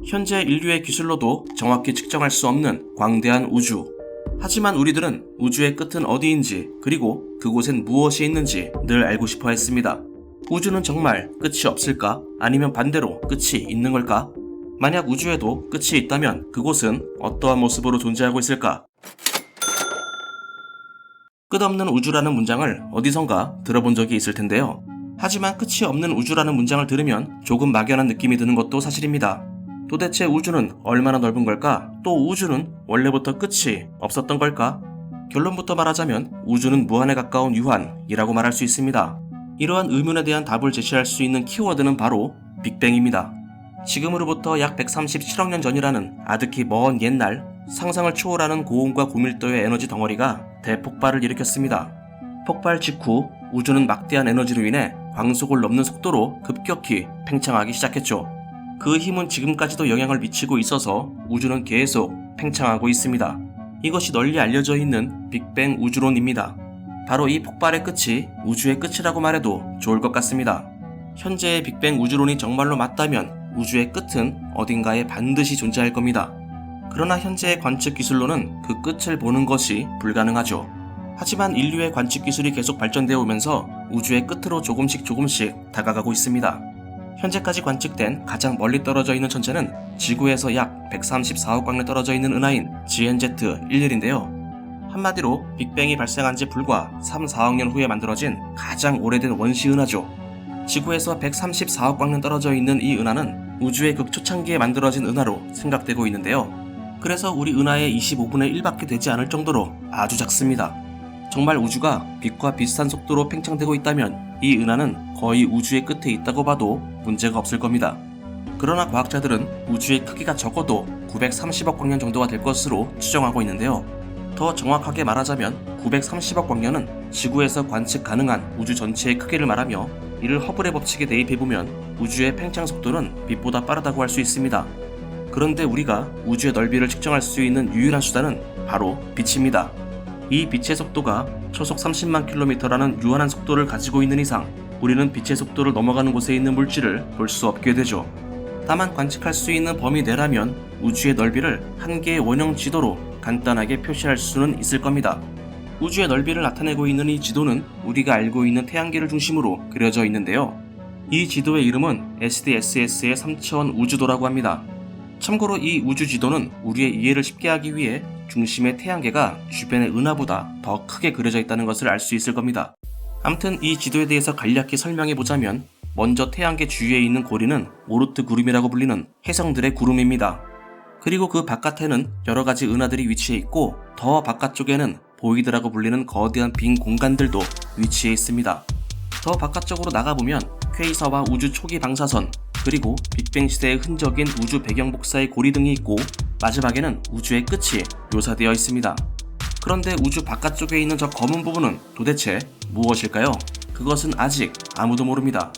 현재 인류의 기술로도 정확히 측정할 수 없는 광대한 우주. 하지만 우리들은 우주의 끝은 어디인지, 그리고 그곳엔 무엇이 있는지 늘 알고 싶어 했습니다. 우주는 정말 끝이 없을까? 아니면 반대로 끝이 있는 걸까? 만약 우주에도 끝이 있다면 그곳은 어떠한 모습으로 존재하고 있을까? 끝없는 우주라는 문장을 어디선가 들어본 적이 있을 텐데요. 하지만 끝이 없는 우주라는 문장을 들으면 조금 막연한 느낌이 드는 것도 사실입니다. 도대체 우주는 얼마나 넓은 걸까? 또 우주는 원래부터 끝이 없었던 걸까? 결론부터 말하자면 우주는 무한에 가까운 유한이라고 말할 수 있습니다. 이러한 의문에 대한 답을 제시할 수 있는 키워드는 바로 빅뱅입니다. 지금으로부터 약 137억 년 전이라는 아득히 먼 옛날, 상상을 초월하는 고온과 고밀도의 에너지 덩어리가 대폭발을 일으켰습니다. 폭발 직후 우주는 막대한 에너지로 인해 광속을 넘는 속도로 급격히 팽창하기 시작했죠. 그 힘은 지금까지도 영향을 미치고 있어서 우주는 계속 팽창하고 있습니다. 이것이 널리 알려져 있는 빅뱅 우주론입니다. 바로 이 폭발의 끝이 우주의 끝이라고 말해도 좋을 것 같습니다. 현재의 빅뱅 우주론이 정말로 맞다면 우주의 끝은 어딘가에 반드시 존재할 겁니다. 그러나 현재의 관측 기술로는 그 끝을 보는 것이 불가능하죠. 하지만 인류의 관측 기술이 계속 발전되어 오면서 우주의 끝으로 조금씩 다가가고 있습니다. 현재까지 관측된 가장 멀리 떨어져 있는 천체는 지구에서 약 134억 광년 떨어져 있는 은하인 GNZ11인데요. 한마디로 빅뱅이 발생한 지 불과 3, 4억 년 후에 만들어진 가장 오래된 원시 은하죠. 지구에서 134억 광년 떨어져 있는 이 은하는 우주의 극초창기에 만들어진 은하로 생각되고 있는데요. 그래서 우리 은하의 25분의 1밖에 되지 않을 정도로 아주 작습니다. 정말 우주가 빛과 비슷한 속도로 팽창되고 있다면 이 은하는 거의 우주의 끝에 있다고 봐도 문제가 없을 겁니다. 그러나 과학자들은 우주의 크기가 적어도 930억 광년 정도가 될 것으로 추정하고 있는데요. 더 정확하게 말하자면 930억 광년은 지구에서 관측 가능한 우주 전체의 크기를 말하며, 이를 허블의 법칙에 대입해보면 우주의 팽창 속도는 빛보다 빠르다고 할 수 있습니다. 그런데 우리가 우주의 넓이를 측정할 수 있는 유일한 수단은 바로 빛입니다. 이 빛의 속도가 초속 30만 킬로미터라는 유한한 속도를 가지고 있는 이상 우리는 빛의 속도를 넘어가는 곳에 있는 물질을 볼 수 없게 되죠. 다만 관측할 수 있는 범위 내라면 우주의 넓이를 한 개의 원형 지도로 간단하게 표시할 수는 있을 겁니다. 우주의 넓이를 나타내고 있는 이 지도는 우리가 알고 있는 태양계를 중심으로 그려져 있는데요. 이 지도의 이름은 SDSS의 3차원 우주도라고 합니다. 참고로 이 우주 지도는 우리의 이해를 쉽게 하기 위해 중심의 태양계가 주변의 은하보다 더 크게 그려져 있다는 것을 알 수 있을 겁니다. 아무튼 이 지도에 대해서 간략히 설명해보자면, 먼저 태양계 주위에 있는 고리는 오르트 구름이라고 불리는 혜성들의 구름입니다. 그리고 그 바깥에는 여러가지 은하들이 위치해 있고, 더 바깥쪽에는 보이드라고 불리는 거대한 빈 공간들도 위치해 있습니다. 더 바깥쪽으로 나가보면 퀘이서와 우주 초기 방사선, 그리고 빅뱅 시대의 흔적인 우주 배경 복사의 고리 등이 있고, 마지막에는 우주의 끝이 묘사되어 있습니다. 그런데 우주 바깥쪽에 있는 저 검은 부분은 도대체 무엇일까요? 그것은 아직 아무도 모릅니다.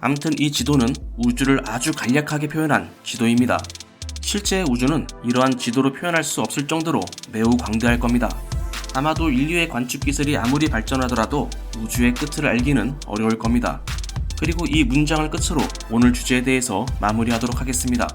아무튼 이 지도는 우주를 아주 간략하게 표현한 지도입니다. 실제 우주는 이러한 지도로 표현할 수 없을 정도로 매우 광대할 겁니다. 아마도 인류의 관측 기술이 아무리 발전하더라도 우주의 끝을 알기는 어려울 겁니다. 그리고 이 문장을 끝으로 오늘 주제에 대해서 마무리하도록 하겠습니다.